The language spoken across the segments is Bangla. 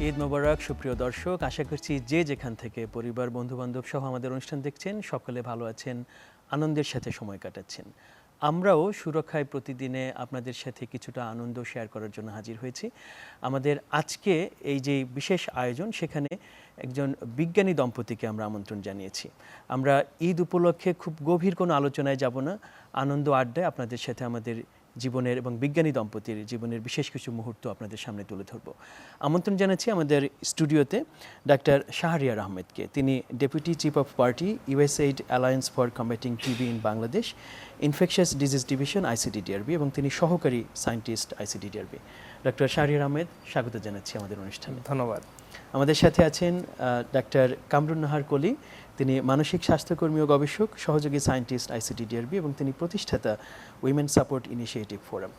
ঈদ মোবারক সুপ্রিয় দর্শক, আশা করছি যে যেখান থেকে পরিবার বন্ধুবান্ধব সহ আমাদের অনুষ্ঠান দেখছেন সকলে ভালো আছেন, আনন্দের সাথে সময় কাটাচ্ছেন। আমরাও সুরক্ষায় প্রতিদিনে আপনাদের সাথে কিছুটা আনন্দ শেয়ার করার জন্য হাজির হয়েছি। আমাদের আজকে এই যে বিশেষ আয়োজন, সেখানে একজন বিজ্ঞানী দম্পতিকে আমরা আমন্ত্রণ জানিয়েছি। আমরা ঈদ উপলক্ষে খুব গভীর কোনো আলোচনায় যাব না, আনন্দ আড্ডায় আপনাদের সাথে আমাদের জীবনের এবং বিজ্ঞানী দম্পতির জীবনের বিশেষ কিছু মুহূর্ত আপনাদের সামনে তুলে ধরব। আমন্ত্রণ জানাচ্ছি আমাদের স্টুডিওতে ডাক্তার শাহরিয়ার আহমেদকে। তিনি deputy chief off party, USAID alliance for combating TB in Bangladesh, infectious disease division, ICDDRB, এবং তিনি সহকারী scientist ICDDRB. Doctor Shahriar Ahmed, স্বাগত জানাচ্ছি আমাদের অনুষ্ঠানে। ধন্যবাদ। আমাদের সাথে আছেন ডাক্তার কামরুন নাহার কলি। তিনি মানসিক স্বাস্থ্যকর্মী ও গবেষক, সহযোগী সায়েন্টিস্ট আইসিডিডিআরবি, এবং তিনি প্রতিষ্ঠাতা উইমেন সাপোর্ট ইনিশিয়েটিভ ফোরাম।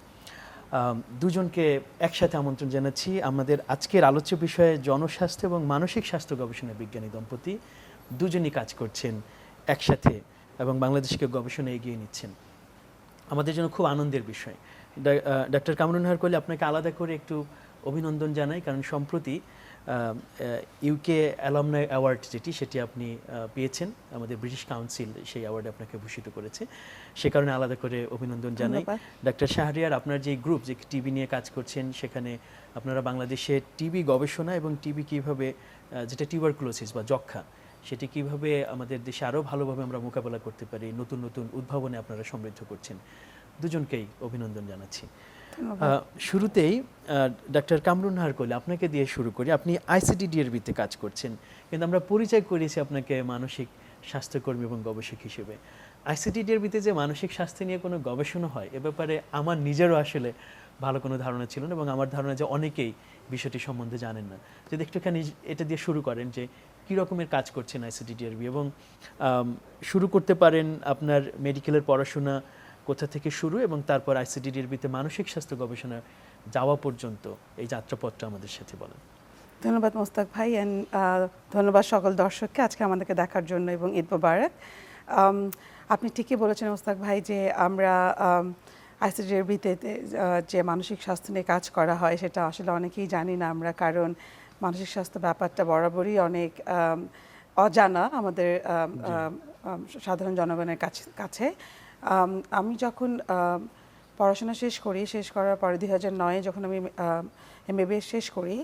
দুজনকে একসাথে আমন্ত্রণ জানাচ্ছি। আমাদের আজকের আলোচ্য বিষয়ে জনস্বাস্থ্য এবং মানসিক স্বাস্থ্য গবেষণা বিজ্ঞানী দম্পতি দুজনই কাজ করছেন একসাথে এবং বাংলাদেশকে গবেষণা এগিয়ে নিচ্ছেন। আমাদের জন্য খুব আনন্দের বিষয়। ডাক্তার কামরুন নাহার কলি, আপনাকে আলাদা করে একটু অভিনন্দন জানাই, কারণ সম্প্রতি ইউকে অ্যালামনাই অ্যাওয়ার্ড সেটি আপনি পেয়েছেন। আমাদের ব্রিটিশ কাউন্সিল সেই অ্যাওয়ার্ডে আপনাকে ভূষিত করেছে, সে কারণে আলাদা করে অভিনন্দন জানাই। ডাক্তার শাহরিয়ার, আপনার যে গ্রুপ যে টিবি নিয়ে কাজ করছেন, সেখানে আপনারা বাংলাদেশে টিবি গবেষণা এবং টিবি কীভাবে, যেটা টিউবারকুলোসিস বা যক্ষ্মা, সেটি কীভাবে আমাদের দেশে আরও ভালোভাবে আমরা মোকাবেলা করতে পারি, নতুন নতুন উদ্ভাবনে আপনারা সমৃদ্ধ করছেন। দুজনকেই অভিনন্দন জানাচ্ছি। শুরুতেই ডাক্তার কামরুন নাহার কলি, আপনাকে দিয়ে শুরু করি। আপনি আইসিডিডিআরবিতে কাজ করছেন, কিন্তু আমরা পরিচয় করিয়েছি আপনাকে মানসিক স্বাস্থ্যকর্মী এবং গবেষক হিসেবে। আইসিডিডিআরবিতে যে মানসিক স্বাস্থ্য নিয়ে কোনো গবেষণা হয়, এ ব্যাপারে আমার নিজেরও আসলে ভালো কোনো ধারণা ছিল না, এবং আমার ধারণা যে অনেকেই বিষয়টি সম্বন্ধে জানেন না। যদি একটুখানি এটা দিয়ে শুরু করেন যে কী রকমের কাজ করছেন আইসিডিডিআরবি, এবং শুরু করতে পারেন আপনার মেডিকেলের পড়াশোনা কোথা থেকে শুরু, এবং তারপর আইসিডিডিআরবিতে মানসিক স্বাস্থ্য গবেষণা যাওয়া পর্যন্ত এই যাত্রাপথটা আমাদের সাথে বলেন। ধন্যবাদ মোস্তাক ভাই, অ্যান্ড ধন্যবাদ সকল দর্শককে আজকে আমাদেরকে দেখার জন্য, এবং ঈদ মোবারক। আপনি ঠিকই বলেছেন মোস্তাক ভাই যে আমরা আইসিডিডিআরবিতে যে মানসিক স্বাস্থ্য নিয়ে কাজ করা হয় সেটা আসলে অনেকেই জানি না আমরা, কারণ মানসিক স্বাস্থ্য ব্যাপারটা বরাবরই অনেক অজানা আমাদের সাধারণ জনগণের কাছে। আমি যখন পড়াশোনা শেষ করার পরে 2009-এ যখন আমি এমবিবিএস শেষ করি,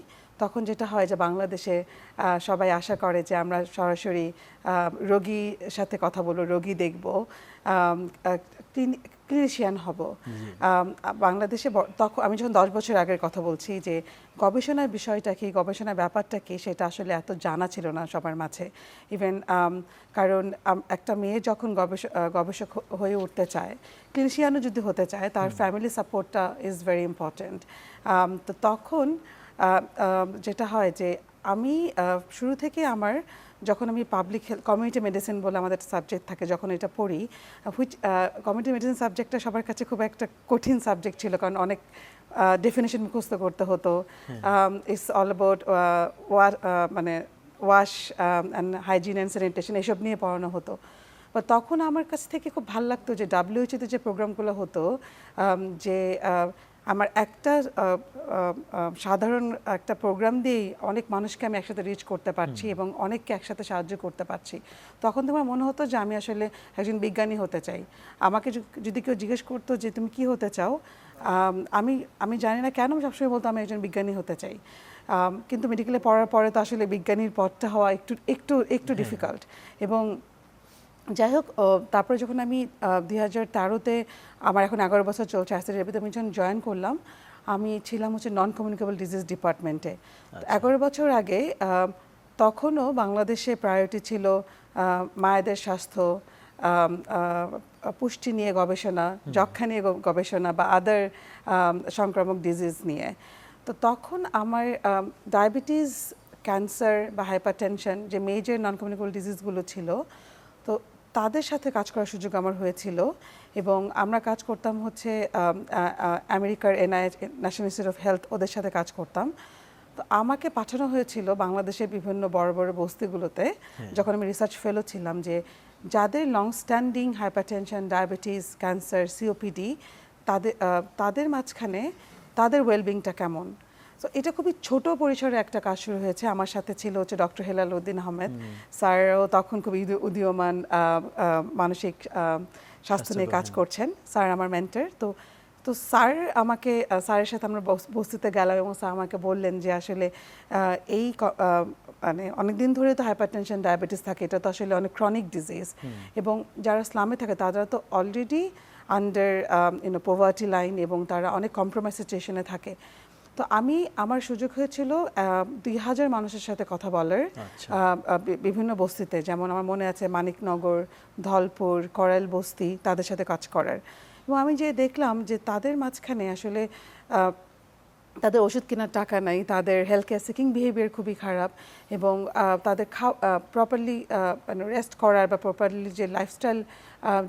তখন যেটা হয় যে বাংলাদেশে সবাই আশা করে যে আমরা সরাসরি রোগীর সাথে কথা বলবো, রোগী দেখব, ক্লিনিশিয়ান হব। বাংলাদেশে তখন আমি যখন 10 বছর আগের কথা বলছি, যে গবেষণার বিষয়টা কি, গবেষণার ব্যাপারটা কি, সেটা আসলে এত জানা ছিল না সবার মাঝে। ইভেন কারণ একটা মেয়ে যখন গবেষক হয়ে উঠতে চায়, ক্লিনিশিয়ানও যদি হতে চায়, তার ফ্যামিলি সাপোর্টটা ইজ ভেরি ইম্পর্ট্যান্ট। তো তখন যেটা হয় যে আমি শুরু থেকে যখন আমি পাবলিক হেলথ কমিউনিটি মেডিসিন বলে আমাদের সাবজেক্ট থাকে, যখন এটা পড়ি, কমিউনিটি মেডিসিন সাবজেক্টটা সবার কাছে খুব একটা কঠিন সাবজেক্ট ছিল, কারণ অনেক ডেফিনেশন মুখস্থ করতে হতো। ইটস অল অ্যাবাউট মানে wash and hygiene and sanitation, এসব নিয়ে পড়ানো হতো। বা তখন আমার কাছ থেকে খুব ভালো লাগতো যে WHO-তে যে প্রোগ্রামগুলো হতো, যে আমার একটা সাধারণ একটা প্রোগ্রাম দিয়েই অনেক মানুষকে আমি একসাথে রিচ করতে পারছি এবং অনেককে একসাথে সাহায্য করতে পারছি। তখন তোমার মনে হতো যে আমি আসলে একজন বিজ্ঞানী হতে চাই। আমাকে যদি কেউ জিজ্ঞেস করতো যে তুমি কি হতে চাও, আমি জানি না কেন সবসময় বলতো আমি একজন বিজ্ঞানী হতে চাই। কিন্তু মেডিকেলে পড়ার পরে তো আসলে বিজ্ঞানীর পথটা হওয়া একটু ডিফিকাল্ট। এবং যাই হোক, তারপরে যখন আমি 2013-তে, আমার এখন 11 বছর চলছে আইসিডিডিআরবিতে, আমি যখন জয়েন করলাম, আমি ছিলাম নন কমিউনিকেবল ডিজিজ ডিপার্টমেন্টে। 11 বছর আগে তখনও বাংলাদেশে প্রায়োরিটি ছিল মায়েদের স্বাস্থ্য, পুষ্টি নিয়ে গবেষণা, যক্ষ্মা নিয়ে গবেষণা, বা আদার সংক্রামক ডিজিজ নিয়ে। তো তখন আমার ডায়াবেটিস, ক্যান্সার বা হাইপারটেনশন, যে মেজর নন কমিউনিকেবল ডিজিজগুলো ছিল, তো তাদের সাথে কাজ করার সুযোগ আমার হয়েছিল। এবং আমরা কাজ করতাম আমেরিকার NIH, national institute of health, ওদের সাথে কাজ করতাম। তো আমাকে পাঠানো হয়েছিল বাংলাদেশের বিভিন্ন বড় বড় বস্তিগুলোতে, যখন আমি রিসার্চ ফেলো ছিলাম, যে যাদের long standing hypertension, diabetes, cancer, COPD, তাদের মাঝখানে তাদের ওয়েলবিংটা কেমন। তো এটা খুবই ছোট পরিসরে একটা কাজ শুরু হয়েছে। আমার সাথে ছিল হচ্ছে ডক্টর হেলাল উদ্দিন আহমেদ স্যারও তখন খুব উদীয়মান মানসিক স্বাস্থ্য নিয়ে কাজ করছেন। স্যার আমার মেন্টর। তো তো স্যার আমাকে স্যারের সাথে আমরা বস্তিতে গেলাম এবং স্যার আমাকে বললেন যে আসলে এই মানে অনেকদিন ধরে তো হাইপারটেনশন ডায়াবেটিস থাকে, এটা তো আসলে অনেক ক্রনিক ডিজিজ এবং যারা স্লামে থাকে তারা তো অলরেডি আন্ডার পোভার্টি লাইন এবং তারা অনেক কম্প্রোমাইজ সিচুয়েশনে থাকে। তো আমার সুযোগ হয়েছিল 2000 মানুষের সাথে কথা বলার বিভিন্ন বস্তিতে, যেমন আমার মনে আছে মানিকনগর, ধলপুর, করাইল বস্তি, তাদের সাথে কাজ করার। এবং আমি যে দেখলাম যে তাদের মাঝখানে আসলে তাদের ওষুধ কেনার টাকা নাই, তাদের হেলথ কেয়ার সিকিং বিহেভিয়ার খুবই খারাপ এবং তাদের প্রপারলি মানে রেস্ট করার বা প্রপারলি যে লাইফস্টাইল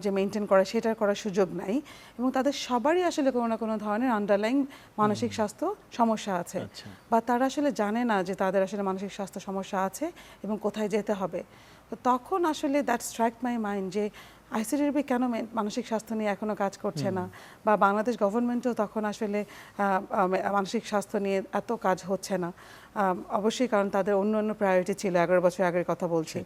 যে মেনটেন করা সেটা করার সুযোগ নাই এবং তাদের সবারই আসলে কোনো না কোনো ধরনের আন্ডারলাইং মানসিক স্বাস্থ্য সমস্যা আছে বা তারা আসলে জানে না যে তাদের আসলে মানসিক স্বাস্থ্য সমস্যা আছে এবং কোথায় যেতে হবে। তো তখন আসলে দ্যাট স্ট্রাইক মাই মাইন্ড যে আইসিডিডিআরবি কেন মানসিক স্বাস্থ্য নিয়ে এখনো কাজ করছে না, বা বাংলাদেশ গভর্নমেন্টও তখন আসলে মানসিক স্বাস্থ্য নিয়ে এত কাজ হচ্ছে না। অবশ্যই কারণ তাদের অন্য অন্য প্রায়োরিটি ছিল, 11 বছর আগের কথা বলছি।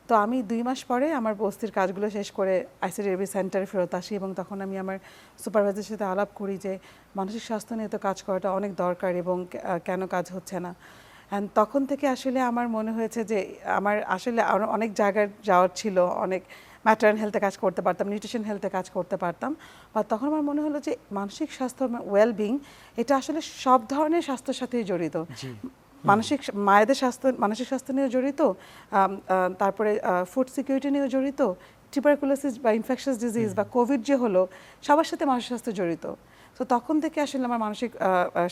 তো আমি 2 মাস পরে আমার বস্তির কাজগুলো শেষ করে আইসিডিডিআরবি সেন্টারে ফেরত আসি এবং তখন আমি আমার সুপারভাইজারের সাথে আলাপ করি যে মানসিক স্বাস্থ্য নিয়ে তো কাজ করাটা অনেক দরকার এবং কেন কাজ হচ্ছে না। অ্যান্ড তখন থেকে আসলে আমার মনে হয়েছে যে আমার আসলে আরও অনেক জায়গায় যাওয়ার ছিল, অনেক ম্যাটার্ন হেলথে কাজ করতে পারতাম, নিউট্রিশন হেলথে কাজ করতে পারতাম। বা তখন আমার মনে হলো যে মানসিক স্বাস্থ্য ওয়েলবিং এটা আসলে সব ধরনের স্বাস্থ্যের সাথেই জড়িত। মায়েদের স্বাস্থ্য, মানসিক স্বাস্থ্য নিয়েও জড়িত, তারপরে ফুড সিকিউরিটি নিয়েও জড়িত, টিউবারকুলোসিস বা ইনফেকশাস ডিজিজ বা কোভিড যে হলো, সবার সাথে মানসিক স্বাস্থ্য জড়িত। তো তখন থেকে আসলে আমার মানসিক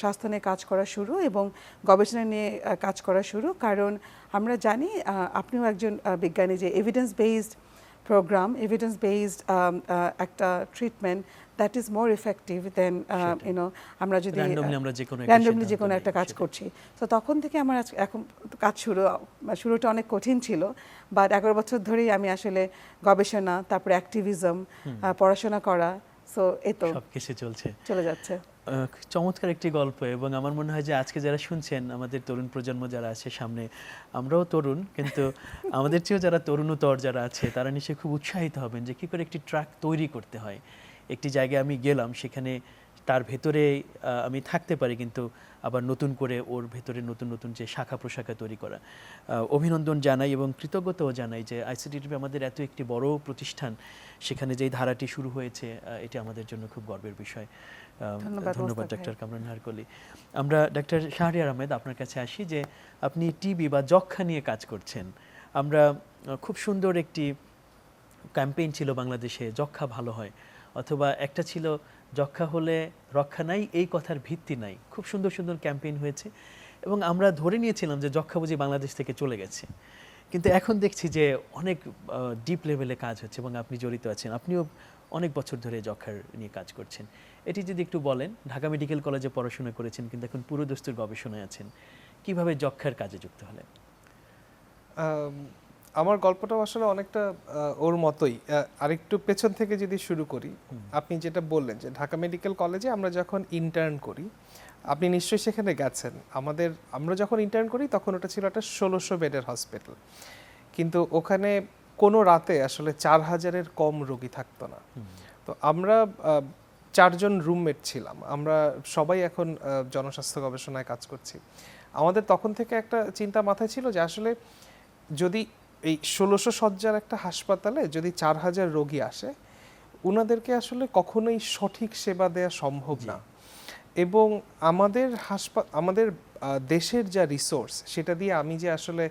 স্বাস্থ্য নিয়ে কাজ করা শুরু এবং গবেষণা নিয়ে কাজ করা শুরু। কারণ আমরা জানি, আপনিও একজন বিজ্ঞানী, যে evidence based program, evidence based একটা treatment that is more effective than আমরা যদি র্যান্ডমলি যে কোনো একটা কাজ করছি। তো তখন থেকে আমার এখন কাজ শুরুটা অনেক কঠিন ছিল, বাট 11 বছর ধরেই আমি আসলে গবেষণা, তারপরে অ্যাক্টিভিজম, পড়াশোনা করা, সো এই তো সবকিছু চলে যাচ্ছে। চমৎকার একটি গল্প। এবং আমার মনে হয় যে আজকে যারা শুনছেন, আমাদের তরুণ প্রজন্ম যারা আছে সামনে, আমরাও তরুণ, কিন্তু আমাদের চেয়েও যারা তরুণতর যারা আছে তারা নিশ্চয়ই খুব উৎসাহিত হবেন যে কী করে একটি ট্রাক তৈরি করতে হয়। একটি জায়গায় আমি গেলাম, সেখানে তার ভেতরে আমি থাকতে পারি, কিন্তু আবার নতুন করে ওর ভেতরে নতুন নতুন যে শাখা প্রশাখা তৈরি করা। অভিনন্দন জানাই এবং কৃতজ্ঞতাও জানাই যে আইসিডিডিআরবি আমাদের এত একটি বড় প্রতিষ্ঠান, সেখানে যেই ধারাটি শুরু হয়েছে এটি আমাদের জন্য খুব গর্বের বিষয়। ধন্যবাদ ডাক্তার কামরুন নাহার কলি। আমরা ডাক্তার শাহরিয়ার আহমেদ আপনার কাছে আসি যে আপনি টিবি বা যক্ষ্মা নিয়ে কাজ করছেন। আমরা খুব সুন্দর একটি ক্যাম্পেইন ছিল বাংলাদেশে, যক্ষ্মা ভালো হয়, অথবা একটা ছিল যক্ষ্মা হলে রক্ষা নাই, এই কথার ভিত্তি নাই। খুব সুন্দর সুন্দর ক্যাম্পেইন হয়েছে এবং আমরা ধরে নিয়েছিলাম যে যক্ষ্মা বুঝি বাংলাদেশ থেকে চলে গেছে, কিন্তু এখন দেখছি যে অনেক ডিপ লেভেলে কাজ হচ্ছে এবং আপনি জড়িত আছেন। আপনিও অনেক বছর ধরে যক্ষ্মার নিয়ে কাজ করছেন, এটি যদি একটু বলেন। ঢাকা মেডিকেল কলেজে পড়াশোনা করেছেন, কিন্তু এখন পুরোদস্তুর গবেষণায় আছেন। কিভাবে যক্ষ্মার কাজে যুক্ত হলেন? আমার গল্পটাও আসলে অনেকটা ওর মতোই। আরেকটু পেছন থেকে যদি শুরু করি, আপনি যেটা বললেন যে ঢাকা মেডিকেল কলেজে আমরা যখন ইন্টার্ন করি, আপনি নিশ্চয়ই সেখানে গেছেন। আমরা যখন ইন্টার্ন করি তখন ওটা ছিল একটা 1600 বেডের হসপিটাল, কিন্তু ওখানে কোনো রাতে আসলে 4000-এর কম রোগী থাকতো না। তো আমরা 4 জন রুমমেট ছিলাম, আমরা সবাই এখন জনস্বাস্থ্য গবেষণায় কাজ করছি। আমাদের তখন থেকে একটা চিন্তা মাথায় ছিল যে আসলে যদি এই 1600 শয্যার একটা হাসপাতালে যদি 4000 রোগী আসে, ওনাদেরকে আসলে কখনোই সঠিক সেবা দেওয়া সম্ভব না। এবং আমাদের দেশের যা রিসোর্স, সেটা দিয়ে আমি যে আসলে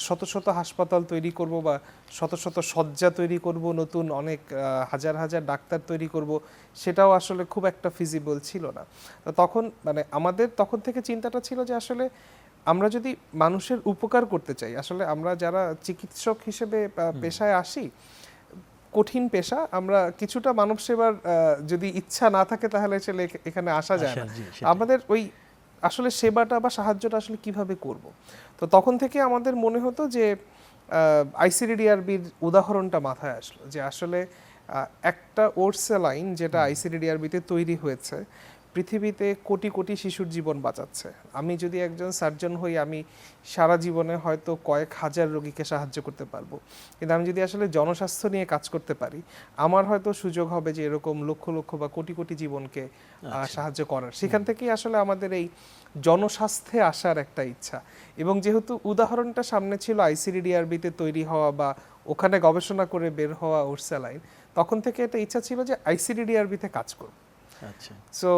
শত শত হাসপাতাল তৈরি করব বা শত শত শয্যা তৈরি করব, নতুন অনেক হাজার হাজার ডাক্তার তৈরি করব, সেটাও আসলে খুব একটা ফিজিবল ছিল না। তখন আমাদের তখন থেকে চিন্তাটা ছিল যে আসলে আমরা যদি মানুষের উপকার করতে চাই, আসলে আমরা যারা চিকিৎসক হিসেবে পেশায় আসি, কঠিন পেশা, আমরা কিছুটা মানব সেবার যদি ইচ্ছা না থাকে তাহলে আসলে এখানে আসা যায় না। আমাদের ওই আসলে সেবাটা বা সাহায্যটা আসলে কিভাবে করব। তো তখন থেকে আমাদের মনে হতো যে আইসিডিডিআরবির উদাহরণটা মাথায় আসলো, যে আসলে একটা ওরসেলাইন যেটা আইসিডিডিআরবিতে তৈরি হয়েছে, পৃথিবীতে কোটি কোটি শিশুর জীবন বাঁচাচ্ছে। আমি যদি একজন সার্জন হই, আমি সারা জীবনে হয়তো কয়েক হাজার রোগীকে সাহায্য করতে পারবো, কিন্তু আমি যদি আসলে জনস্বাস্থ্য নিয়ে কাজ করতে পারি, আমার হয়তো সুযোগ হবে যে এরকম লক্ষ লক্ষ বা কোটি কোটি জীবনকে সাহায্য করার। সেখান থেকেই আসলে আমাদের এই জনস্বাস্থ্যে আসার একটা ইচ্ছা। এবং যেহেতু উদাহরণটা সামনে ছিল আইসিডিডিআরবিতে তৈরি হওয়া বা ওখানে গবেষণা করে বের হওয়া ওরস্যালাইন, তখন থেকে একটা ইচ্ছা ছিল যে আইসিডিডিআরবিতে কাজ করব। আচ্ছা, সো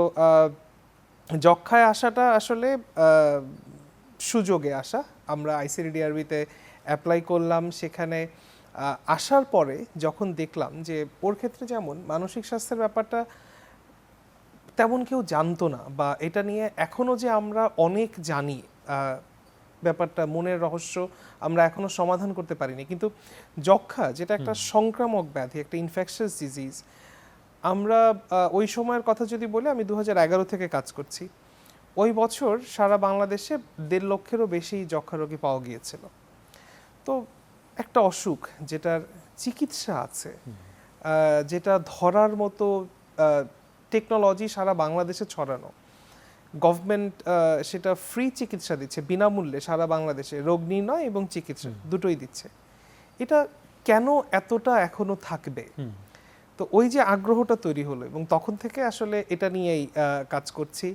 যক্ষ্মায় আসাটা আসলে সুযোগে আসা। আমরা আইসিডিডিআরবিতে অ্যাপ্লাই করলাম। সেখানে আসার পরে যখন দেখলাম যে ওর ক্ষেত্রে যেমন মানসিক স্বাস্থ্যের ব্যাপারটা তেমন কেউ জানতো না, বা এটা নিয়ে এখনো যে আমরা অনেক জানি, ব্যাপারটা মনের রহস্য আমরা এখনো সমাধান করতে পারিনি। কিন্তু যক্ষ্মা যেটা একটা সংক্রামক ব্যাধি, একটা ইনফেকশাস ডিজিজ, আমরা ওই সময়ের কথা যদি বলি, আমি 2011 থেকে কাজ করছি। ওই বছর সারা বাংলাদেশে 1.5 লক্ষেরও বেশি যক্ষ্মা রোগী পাওয়া গিয়েছিল। তো একটা অসুখ যেটার চিকিৎসা আছে, যেটা ধরার মতো টেকনোলজি সারা বাংলাদেশে ছড়ানো, গভর্নমেন্ট সেটা ফ্রি চিকিৎসা দিচ্ছে বিনামূল্যে সারা বাংলাদেশে, রোগ নির্ণয় এবং চিকিৎসা দুটোই দিচ্ছে। এটা কেন এতটা এখনো থাকবে? তো ওই যে আগ্রহটা তৈরি হলো, এবং তখন থেকে আসলে এটা নিয়েই কাজ করছি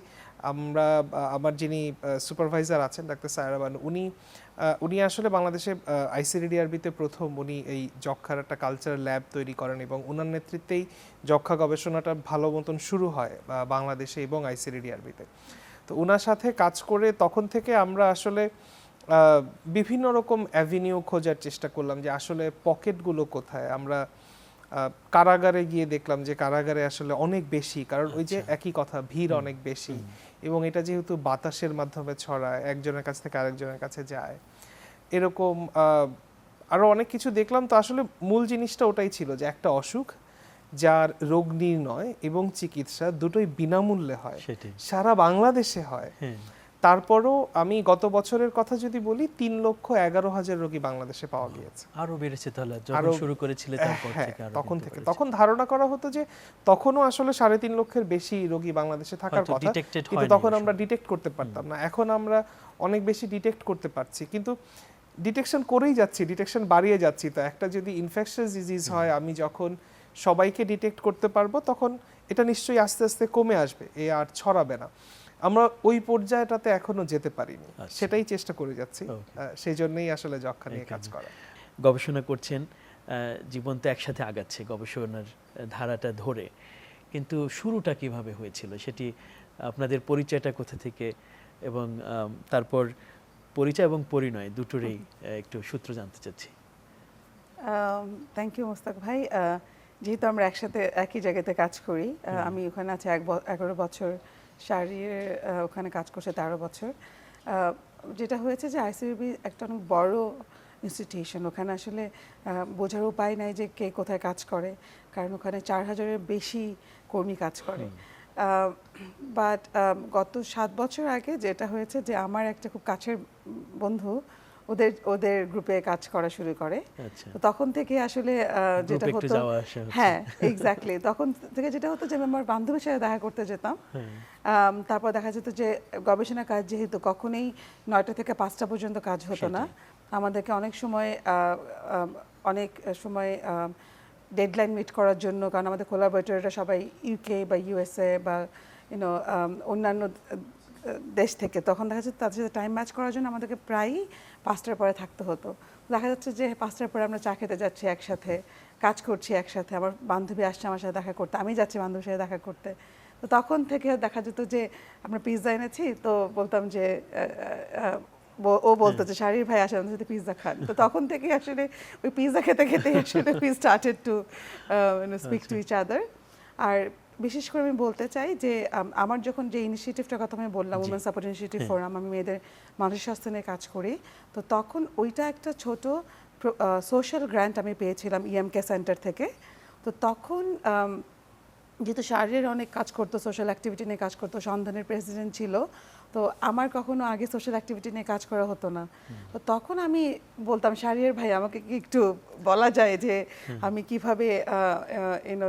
আমরা। আমার যিনি সুপারভাইজার আছেন ডাক্তার সায়রা বানু, উনি আসলে বাংলাদেশে আইসিডিডিআরবিতে প্রথম উনি এই যক্ষ্মার একটা কালচারাল ল্যাব তৈরি করেন, এবং ওনার নেতৃত্বেই যক্ষ্মা গবেষণাটা ভালো মতন শুরু হয় বাংলাদেশে এবং আইসিডিডিআরবিতে। তো ওনার সাথে কাজ করে তখন থেকে আমরা আসলে বিভিন্ন রকম অ্যাভিনিউ খোঁজার চেষ্টা করলাম যে আসলে পকেটগুলো কোথায়। আমরা কারাগারে গিয়ে দেখলাম যে কারাগারে আসলে অনেক বেশি, কারণ ওই যে একই কথা, ভিড় অনেক বেশি, এবং এটা যেহেতু বাতাসের মাধ্যমে ছড়ায়, একজনের কাছ থেকে আরেকজনের কাছে যায়, এরকম আরো অনেক কিছু দেখলাম। তো আসলে মূল জিনিসটা ওটাই ছিল যে একটা অসুখ যার রোগ নির্ণয় এবং চিকিৎসা দুটোই বিনামূল্যে হয়, সারা বাংলাদেশে হয়। তারপরও আমি গত বছরের কথা যদি বলি, 3,11,000 রোগী বাংলাদেশে পাওয়া গিয়েছে। আরো বেড়েছে তাহলে যখন শুরু করেছিলে তারপর থেকে? তখন থেকে, তখন ধারণা করা হতো যে তখনও আসলে 3.5 লক্ষের বেশি রোগী বাংলাদেশে থাকার কথা, কিন্তু তখন আমরা ডিটেক্ট করতে পারতাম না। এখন আমরা অনেক বেশি ডিটেক্ট করতে পারছি, কিন্তু ডিটেকশন করেই যাচ্ছি, ডিটেকশন বাড়িয়ে যাচ্ছি। তো একটা যদি ইনফেকশাস ডিজিজ হয়, আমি যখন সবাইকে ডিটেক্ট করতে পারবো, তখন এটা নিশ্চয়ই আস্তে আস্তে কমে আসবে, এ আর ছড়াবে না। আমরা ওই পর্যায়টাতে এখনো যেতে পারিনি, সেটাই চেষ্টা করে যাচ্ছি। সেই জন্যই আসলে যক্ষ্মা নিয়ে কাজ করা। গবেষণা করছেন, জীবন তো একসাথে আগাচ্ছে গবেষণার ধারাটা ধরে, কিন্তু শুরুটা কিভাবে হয়েছিল, সেটি আপনাদের পরিচয়টা কোথা থেকে, এবং তারপর পরিচয় এবং পরিণয় দুটোরই একটু সূত্র জানতে চাচ্ছি। থ্যাংক ইউ মোস্তাক ভাই। যেহেতু আমরা একসাথে একই জায়গাতে কাজ করি, আমি ওখানে আছি 11 বছর, শারীর ওখানে কাজ করছে 13 বছর। যেটা হয়েছে যে আইসিডিডিআরবি একটা অনেক বড় ইনস্টিটিউশন, ওখানে আসলে বোঝার উপায় নাই যে কে কোথায় কাজ করে, কারণ ওখানে 4000-এর বেশি কর্মী কাজ করে। বাট গত 7 বছর আগে যেটা হয়েছে যে আমার একটা খুব কাছের বন্ধু ওদের গ্রুপে কাজ করা শুরু করে। তো তখন থেকে আসলে যেটা হতো, হ্যাঁ এক্স্যাক্টলি, তখন থেকে যেটা হতো যে আমার বান্ধবীর সাথে দেখা করতে যেতাম। তারপর দেখা যেত যে গবেষণা কাজ যেহেতু কখনোই 9টা থেকে 5টা পর্যন্ত কাজ হতো না, আমাদেরকে অনেক সময় ডেডলাইন মিট করার জন্য, কারণ আমাদের কোলাবরেটররা সবাই ইউকে বা ইউএসএ বা অন্যান্য দেশ থেকে, তখন দেখা যাচ্ছে তাদের সাথে টাইম ম্যাচ করার জন্য আমাদেরকে প্রায়ই 5টার পরে থাকতে হতো। দেখা যাচ্ছে যে 5টার পরে আমরা চা খেতে যাচ্ছি একসাথে, কাজ করছি একসাথে, আমার বান্ধবী আসছে আমার সাথে দেখা করতে, আমি যাচ্ছি বান্ধবীর সাথে দেখা করতে। তো তখন থেকে দেখা যেত যে আমরা পিৎজা এনেছি, তো বলতাম যে ও বলতো যে শারীর ভাই আসে আমাদের সাথে পিৎজা খান। তো তখন থেকে আসলে ওই পিৎজা খেতে খেতে আসলে we started to speak to each other. আর বিশেষ করে আমি বলতে চাই যে আমার যখন যে ইনিশিয়েটিভটার কথা আমি বললাম, উমেন সাপোর্ট ইনিশিয়েটিভ ফোরাম, আমি মেয়েদের মানসিক স্বাস্থ্য নিয়ে কাজ করি, তো তখন ওইটা একটা ছোট সোশ্যাল গ্র্যান্ট আমি পেয়েছিলাম ইএমকে সেন্টার থেকে। তো তখন যেহেতু শাহরিয়ার অনেক কাজ করতো, সোশ্যাল অ্যাক্টিভিটি নিয়ে কাজ করতো, সন্ধানের প্রেসিডেন্ট ছিল, তো আমার কখনো আগে সোশ্যাল অ্যাক্টিভিটি নিয়ে কাজ করা হতো না। তো তখন আমি বলতাম, শাহরিয়ার ভাই আমাকে কি একটু বলা যায় যে আমি কিভাবে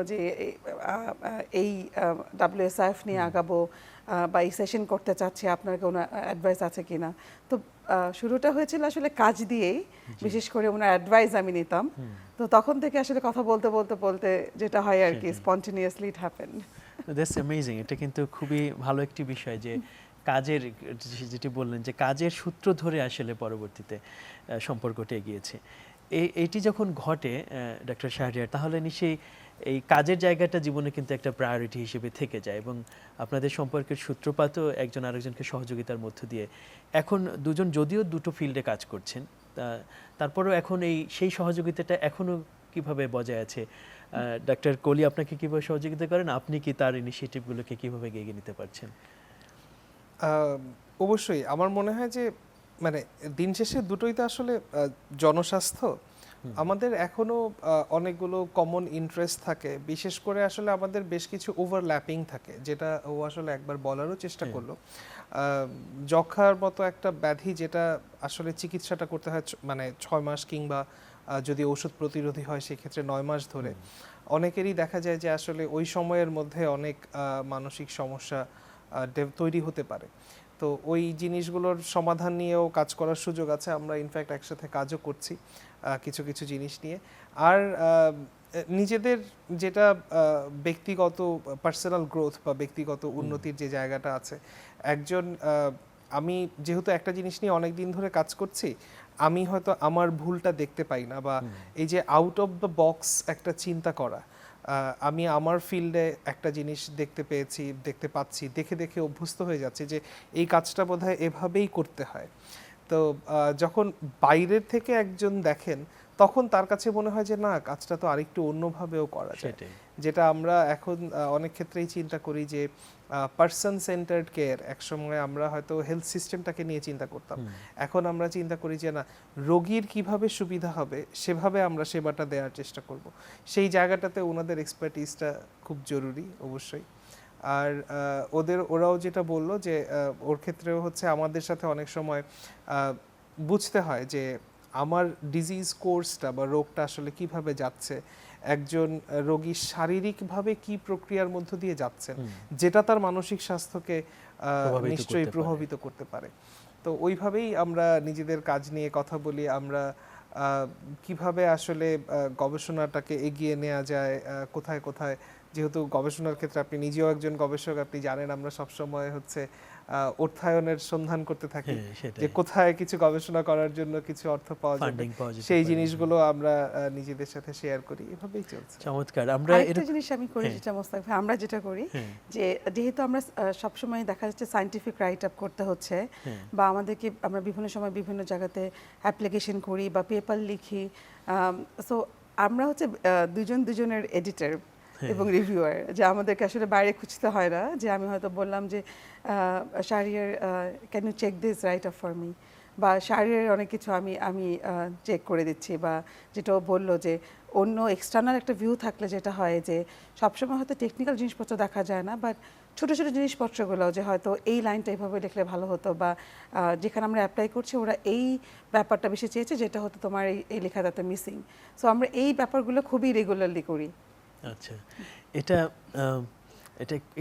যে এই WSIF নিয়ে আগাবো বা এই সেশন করতে চাচ্ছি, আপনার কোনো অ্যাডভাইস আছে কিনা। তো শুরুটা হয়েছিল আসলে কাজ দিয়েই, বিশেষ করে ওনার অ্যাডভাইস আমি নিতাম। তো তখন থেকে আসলে কথা বলতে বলতে বলতে যেটা হয় আর কি, spontaneously it happened. That's amazing. এটা কিন্তু খুবই ভালো একটি বিষয় যে কাজের, যেটি বললেন যে কাজের সূত্র ধরে আসলে পরবর্তীতে সম্পর্কটা এগিয়েছে। এইটি যখন ঘটে ডক্টর শাহরিয়ার, তাহলে নিশ্চয়ই এই কাজের জায়গাটা জীবনে কিন্তু একটা প্রায়োরিটি হিসেবে থেকে যায় এবং আপনাদের সম্পর্কের সূত্রপাতও একজন আরেকজনকে সহযোগিতার মধ্য দিয়ে। এখন দুজন যদিও দুটো ফিল্ডে কাজ করছেন, তারপরেও এখন সেই সহযোগিতাটা এখনও কিভাবে বজায় আছে? ডক্টর কোলি আপনাকে কিভাবে সহযোগিতা করেন, আপনি কি তার ইনিশিয়েটিভগুলোকে কিভাবে এগিয়ে নিতে পারছেন? অবশ্যই আমার মনে হয় যে মানে দিন শেষে দুটোই তো আসলে জনস্বাস্থ্য। আমাদের এখনো অনেকগুলো কমন ইন্টারেস্ট থাকে, বিশেষ করে আসলে আমাদের বেশ কিছু ওভারল্যাপিং থাকে, যেটা ও আসলে একবার বলারও চেষ্টা করলো। যক্ষার মতো একটা ব্যাধি, যেটা আসলে চিকিৎসাটা করতে হয় মানে 6 মাস, কিংবা যদি ওষুধ প্রতিরোধী হয় সেক্ষেত্রে 9 মাস ধরে। অনেকেরই দেখা যায় যে আসলে ওই সময়ের মধ্যে অনেক মানসিক সমস্যা তৈরি হতে পারে। তো ওই জিনিসগুলোর সমাধান নিয়েও কাজ করার সুযোগ আছে। আমরা ইনফ্যাক্ট একসাথে কাজও করছি কিছু কিছু জিনিস নিয়ে। আর নিজেদের যেটা ব্যক্তিগত পার্সোনাল গ্রোথ বা ব্যক্তিগত উন্নতির যে জায়গাটা আছে, আমি যেহেতু একটা জিনিস নিয়ে অনেক দিন ধরে কাজ করছি, আমি হয়তো আমার ভুলটা দেখতে পাই না, বা এই যে আউট অফ দ্য বক্স একটা চিন্তা করা, আমি আমার ফিল্ডে একটা জিনিস দেখতে পাচ্ছি, দেখে দেখে অভ্যস্ত হয়ে যাচ্ছে যে এই কাজটা বোধহয় এভাবেই করতে হয়। তো যখন বাইরের থেকে একজন দেখেন, তখন তার কাছে মনে হয় যে না, কাজটা তো আরেকটু অন্যভাবেও করা যায়। যেটা আমরা এখন অনেক ক্ষেত্রেই চিন্তা করি যে পার্সন সেন্টার্ড কেয়ার, একসময় আমরা হয়তো হেলথ সিস্টেমটাকে নিয়ে চিন্তা করতাম, এখন আমরা চিন্তা করি যে না, রোগীর কিভাবে সুবিধা হবে সেভাবে আমরা সেবাটা দেওয়ার চেষ্টা করব। সেই জায়গাটাতে ওনাদের এক্সপার্টিসটা খুব জরুরি অবশ্যই। আর ওরাও যেটা বললো যে ওর ক্ষেত্রেও হচ্ছে আমাদের সাথে অনেক সময় বুঝতে হয় যে আমার ডিজিজ কোর্সটা বা রোগটা আসলে কিভাবে যাচ্ছে, একজন রোগী শারীরিকভাবে কি প্রক্রিয়ার মধ্য দিয়ে যাচ্ছেন, যেটা তার মানসিক স্বাস্থ্যকে নিশ্চয়ই প্রভাবিত করতে পারে। তো ওইভাবেই আমরা নিজেদের কাজ নিয়ে কথা বলি, আমরা কিভাবে আসলে গবেষণাটাকে এগিয়ে নেওয়া যায়, কোথায় কোথায়, যেহেতু গবেষণার ক্ষেত্রে আপনি নিজেও একজন গবেষক, আপনি জানেন আমরা সবসময় হচ্ছে অর্থায়নের সন্ধান করতে থাকি, যে কোথায় কিছু গবেষণা করার জন্য কিছু অর্থ পাওয়া যাবে, সেই জিনিসগুলো আমরা নিজেদের সাথে শেয়ার করি, এভাবেই চলছে। চমৎকার। আমরা একটা জিনিস আমি করি, যেটা মোস্তাক ভাই, আমরা যেটা করি যে যেহেতু আমরা সবসময় দেখা যাচ্ছে সায়েন্টিফিক রাইট আপ করতে হচ্ছে, বা আমরা বিভিন্ন সময় বিভিন্ন জায়গাতে অ্যাপ্লিকেশন করি বা পেপার লিখি, সো আমরা হচ্ছে দুজনের এডিটর এবং রিভিউয়ার, যে আমাদেরকে আসলে বাইরে খুঁজতে হয় না। যে আমি হয়তো বললাম যে Shahriar can you check this write up for me, বা শাহরিয়ারের অনেক কিছু আমি চেক করে দিচ্ছি, বা যেটাও বললো যে অন্য এক্সটার্নাল একটা ভিউ থাকলে যেটা হয় যে সবসময় হয়তো টেকনিক্যাল জিনিসপত্র দেখা যায় না, বাট ছোটো ছোটো জিনিসপত্রগুলো, যে হয়তো এই লাইনটা এইভাবে লিখলে ভালো হতো, বা যেখানে আমরা অ্যাপ্লাই করছি ওরা এই ব্যাপারটা বেশি চেয়েছে, যেটা হতো তোমার এই লেখাটাতে মিসিং। সো আমরা এই ব্যাপারগুলো খুবই রেগুলারলি করি। আচ্ছা, এটা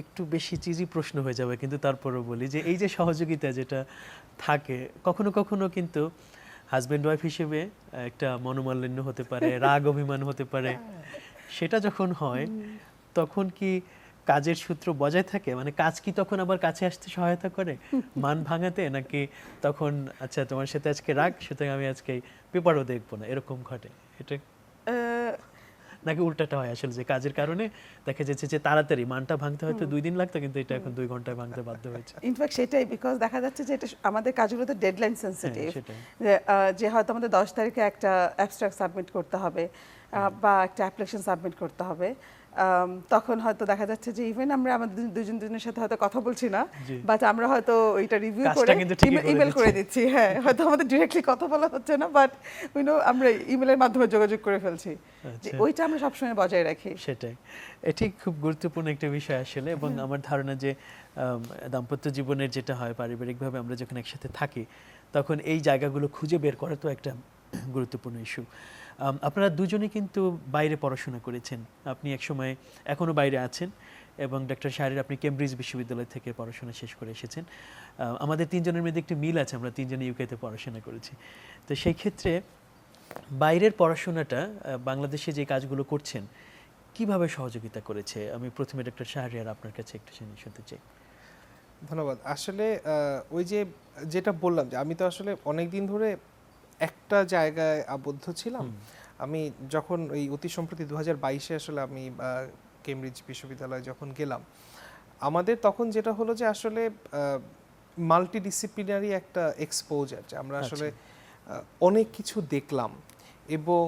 একটু বেশি চিজি প্রশ্ন হয়ে যাবে, কিন্তু তারপরও বলি যে এই যে সহযোগিতা যেটা থাকে, কখনো কখনো কিন্তু হাজব্যান্ড ওয়াইফ হিসেবে একটা মনোমালিন্য হতে পারে, রাগ অভিমান হতে পারে, সেটা যখন হয় তখন কি কাজের সূত্র বজায় থাকে? মানে কাজ কি তখন আবার কাছে আসতে সহায়তা করে মান ভাঙাতে, নাকি তখন আচ্ছা তোমার সাথে আজকে রাগ, সুতরাং আমি আজকে পেপারও দেখবো না, এরকম ঘটে? এটা নাকি উল্টাটা হয় আসলে, যে কাজের কারণে দেখা যাচ্ছে যে তাড়াতাড়ি মানটা ভাঙতে হয়তো 2 দিন লাগতো, কিন্তু এটা এখন 2 ঘন্টায় ভাঙতে বাধ্য হয়েছে? ইনফ্যাক্ট সেটাই, বিকজ দেখা যাচ্ছে যে এটা আমাদের কাজগুলো তো ডেডলাইন সেন্সিটিভ, যে হয়তো আমাদের 10 তারিখে একটা অ্যাবস্ট্রাক্ট সাবমিট করতে হবে বা একটা অ্যাপ্লিকেশন সাবমিট করতে হবে, তখন হয়তো দেখা যাচ্ছে যে ইভেন আমরা আমাদের দুজনের সাথে হয়তো কথা বলছি না, জি। বাট আমরা হয়তো ওইটা রিভিউ কাজটা করে কিন্তু ঠিকই করে ইমেল করে দিচ্ছি। দিচ্ছি। হ্যাঁ, হয়তো আমাদের ডিরেক্টলি কথা বলা হচ্ছে না, বাট আমরা ইমেলের মাধ্যমে যোগাযোগ করে ফেলছি। যে আচ্ছা। ওইটা আমরা সবসময় বজায় রাখি। সেটাই, এটি খুব গুরুত্বপূর্ণ একটা বিষয় আসলে। এবং আমার ধারণা যে দাম্পত্য জীবনের যেটা হয় পারিবারিকভাবে আমরা যখন একসাথে থাকি তখন এই জায়গাগুলো খুঁজে বের করা তো একটা গুরুত্বপূর্ণ ইস্যু। আপনারা দুজনেই কিন্তু বাইরে পড়াশোনা করেছেন, আপনি একসময় এখনও বাইরে আছেন, এবং ডক্টর শাহরিয়ার আপনি কেমব্রিজ বিশ্ববিদ্যালয় থেকে পড়াশোনা শেষ করে এসেছেন। আমাদের তিনজনের মধ্যে একটি মিল আছে, আমরা তিনজনে ইউকেতে পড়াশোনা করেছি। তো সেই ক্ষেত্রে বাইরের পড়াশোনাটা বাংলাদেশে যে কাজগুলো করছেন কিভাবে সহযোগিতা করেছে? আমি প্রথমে ডক্টর শাহরিয়ার আপনার কাছে একটু শুনতে চাই। ধন্যবাদ। আসলে ওই যে যেটা বললাম যে আমি তো আসলে অনেক দিন ধরে একটা জায়গায় আবদ্ধ ছিলাম। আমি যখন ওই অতি সম্প্রতি 2022-এ আসলে আমি কেমব্রিজ বিশ্ববিদ্যালয়ে যখন গেলাম, আমাদের তখন যেটা হলো যে আসলে মাল্টিডিসিপ্লিনারি একটা এক্সপোজার, যে আমরা আসলে অনেক কিছু দেখলাম। এবং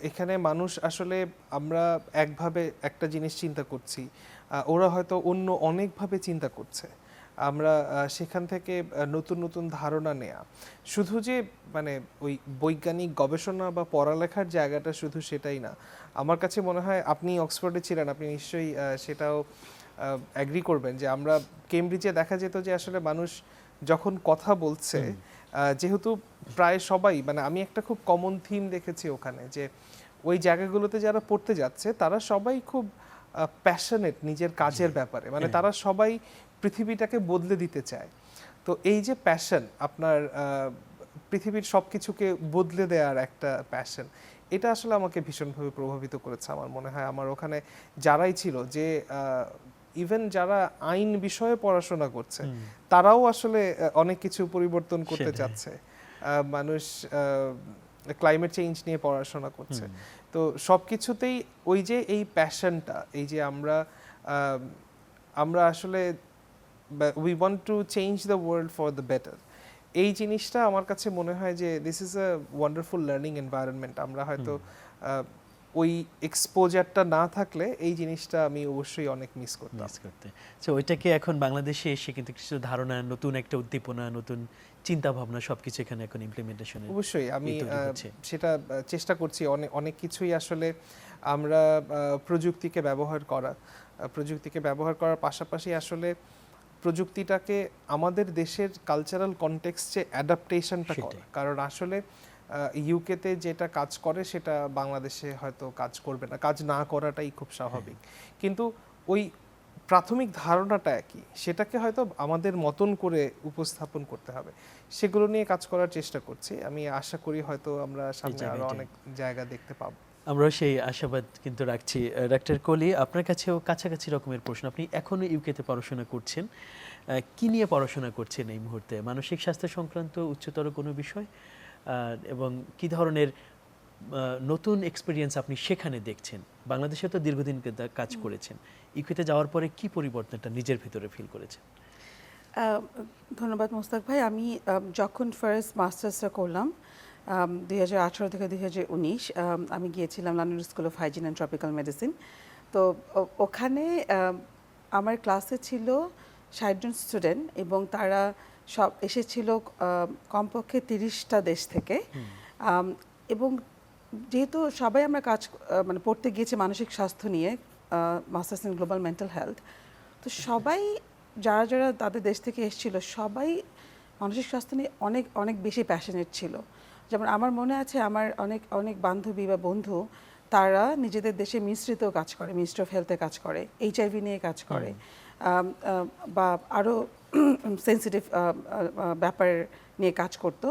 এখানে মানুষ আসলে আমরা একভাবে একটা জিনিস চিন্তা করছি, ওরা হয়তো অন্য অনেকভাবে চিন্তা করছে। আমরা সেখান থেকে নতুন নতুন ধারণা নেয়া, শুধু যে মানে ওই বৈজ্ঞানিক গবেষণা বা পড়ালেখার জায়গাটা শুধু সেটাই না। আমার কাছে মনে হয়, আপনি অক্সফোর্ডে ছিলেন, আপনি নিশ্চয়ই সেটাও অ্যাগ্রি করবেন যে আমরা কেমব্রিজে দেখা যেত যে আসলে মানুষ যখন কথা বলছে, যেহেতু প্রায় সবাই, মানে আমি একটা খুব কমন থিম দেখেছি ওখানে, যে ওই জায়গাগুলোতে যারা পড়তে যাচ্ছে তারা সবাই খুব প্যাশনেট নিজের কাজের ব্যাপারে, মানে তারা সবাই পৃথিবীটাকে বদলে দিতে চায়। তো এই যে প্যাশন, আপনার পৃথিবীর সব কিছুকে বদলে দেওয়ার একটা প্যাশন, এটা আসলে আমাকে ভীষণভাবে প্রভাবিত করেছে। আমার মনে হয় আমার ওখানে যারাই ছিল, যে ইভেন যারা আইন বিষয়ে পড়াশোনা করছে, তারাও আসলে অনেক কিছু পরিবর্তন করতে চাচ্ছে। মানুষ ক্লাইমেট চেঞ্জ নিয়ে পড়াশোনা করছে। তো সব কিছুতেই ওই যে এই প্যাশনটা, এই যে আমরা আসলে we want to change the world for the better, এই জিনিসটা আমার কাছে মনে হয় যে this is a wonderful learning environment. আমরা হয়তো ওই এক্সপোজারটা না থাকলে এই জিনিসটা আমি অবশ্যই অনেক মিস করতাম। সো ওইটাকে এখন বাংলাদেশে এসে কিন্তু কিছু ধারণা, নতুন একটা উদ্দীপনা, নতুন চিন্তা ভাবনা সবকিছু এখানে এখন ইমপ্লিমেন্টেশন। অবশ্যই আমি সেটা চেষ্টা করছি। অনেক কিছুই আসলে আমরা প্রযুক্তিকে ব্যবহার করার পাশাপাশি আসলে প্রযুক্তিটাকে আমাদের দেশের কালচারাল কনটেক্সটে অ্যাডাপ্টেশনটা করা। কারণ আসলে ইউকেতে যেটা কাজ করে সেটা বাংলাদেশে হয়তো কাজ করবে না, কাজ না করাটাই খুব স্বাভাবিক। কিন্তু ওই প্রাথমিক ধারণাটা একই, সেটাকে হয়তো আমাদের মতন করে উপস্থাপন করতে হবে। সেগুলো নিয়ে কাজ করার চেষ্টা করছি। আমি আশা করি হয়তো আমরা সামনে আরো অনেক জায়গা দেখতে পাবো। আমরা সেই আশাবাদ কিন্তু রাখছি। ডাক্তার কলি, আপনার কাছেও কাছাকাছি রকমের প্রশ্ন। আপনি এখনো ইউকেতে পড়াশোনা করছেন, কি নিয়ে পড়াশোনা করছেন এই মুহূর্তে? মানসিক স্বাস্থ্য সংক্রান্ত উচ্চতর কোনো বিষয়, এবং কি ধরনের নতুন এক্সপেরিয়েন্স আপনি সেখানে দেখছেন? বাংলাদেশে তো দীর্ঘদিন কাজ করেছেন, ইউকেতে যাওয়ার পরে কি পরিবর্তনটা নিজের ভিতরে ফিল করেছেন? ধন্যবাদ মোস্তাক ভাই। আমি যখন ফার্স্ট মাস্টার্সটা করলাম 2018 থেকে 2019, আমি গিয়েছিলাম London school of hygiene and tropical medicine. তো ওখানে আমার ক্লাসে ছিল 60 জন স্টুডেন্ট, এবং তারা সব এসেছিল কমপক্ষে 30টা দেশ থেকে। এবং যেহেতু সবাই আমরা মানে পড়তে গিয়েছি মানসিক স্বাস্থ্য নিয়ে, masters in global mental health, তো সবাই যারা তাদের দেশ থেকে এসেছিল সবাই মানসিক স্বাস্থ্য নিয়ে অনেক অনেক বেশি প্যাশনেট ছিল। যেমন আমার মনে আছে, আমার অনেক বান্ধবী বা বন্ধু, তারা নিজেদের দেশে মিনিস্ট্রিতেও কাজ করে, মিনিস্ট্রি অফ হেলথে কাজ করে, HIV নিয়ে কাজ করে, বা আরও সেন্সিটিভ ব্যাপার নিয়ে কাজ করতো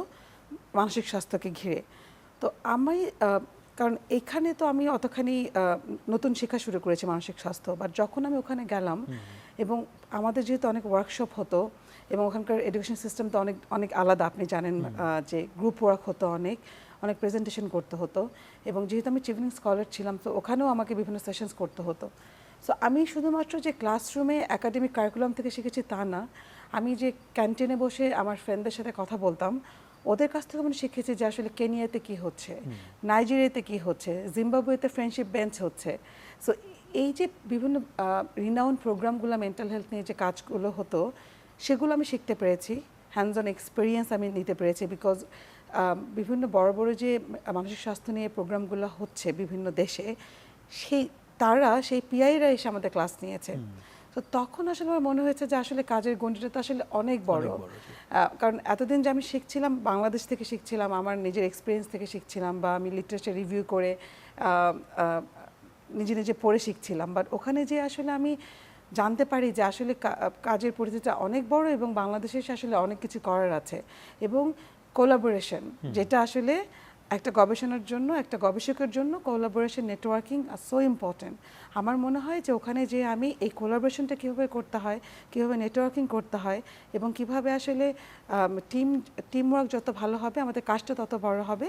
মানসিক স্বাস্থ্যকে ঘিরে। তো আমি কারণ এখানে তো আমি অতখানি নতুন শেখা শুরু করেছি মানসিক স্বাস্থ্য, বাট যখন আমি ওখানে গেলাম, এবং আমাদের যেহেতু অনেক ওয়ার্কশপ হতো, এবং ওখানকার এডুকেশন সিস্টেম তো অনেক আলাদা, আপনি জানেন, যে গ্রুপ ওয়ার্ক হতো, অনেক প্রেজেন্টেশন করতে হতো, এবং যেহেতু আমি চিভিনিং স্কলার ছিলাম, তো ওখানেও আমাকে বিভিন্ন সেশনস করতে হতো। সো আমি শুধুমাত্র যে ক্লাসরুমে একাডেমিক কারিকুলাম থেকে শিখেছি তা না, আমি যে ক্যান্টিনে বসে আমার ফ্রেন্ডদের সাথে কথা বলতাম, ওদের কাছ থেকে আমি শিখেছি যে আসলে কেনিয়াতে কি হচ্ছে, নাইজেরিয়াতে কি হচ্ছে, জিম্বাবুয়েতে ফ্রেন্ডশিপ বেঞ্চ হচ্ছে। সো এই যে বিভিন্ন রিনাউন্ড প্রোগ্রামগুলো মেন্টাল হেলথ নিয়ে যে কাজগুলো হতো সেগুলো আমি শিখতে পেরেছি, হ্যান্ডস অন এক্সপিরিয়েন্স আমি নিতে পেরেছি। বিকজ বিভিন্ন বড় বড় যে মানসিক স্বাস্থ্য নিয়ে প্রোগ্রামগুলো হচ্ছে বিভিন্ন দেশে, সেই পিআইরা এসে আমাদের ক্লাস নিয়েছে। তো তখন আসলে আমার মনে হয়েছে যে আসলে কাজের গণ্ডিটা তো আসলে অনেক বড়। কারণ এতদিন যে আমি শিখছিলাম বাংলাদেশ থেকে শিখছিলাম, আমার নিজের এক্সপিরিয়েন্স থেকে শিখছিলাম, বা আমি লিটারেচার রিভিউ করে নিজে নিজে পড়ে শিখছিলাম, বাট ওখানে যে আসলে আমি জানতে পারি যে আসলে কাজের পরিধিটা অনেক বড় এবং বাংলাদেশে আসলে অনেক কিছু করার আছে। এবং কোলাবোরেশন, যেটা আসলে একটা গবেষণার জন্য, একটা গবেষকের জন্য কোলাবোরেশন, নেটওয়ার্কিং আর সো ইম্পর্টেন্ট। আমার মনে হয় যে ওখানে যে আমি এই কোলাবোরেশনটা কীভাবে করতে হয়, কীভাবে নেটওয়ার্কিং করতে হয়, এবং কিভাবে আসলে টিমওয়ার্ক যত ভালো হবে আমাদের কাজটা তত বড় হবে,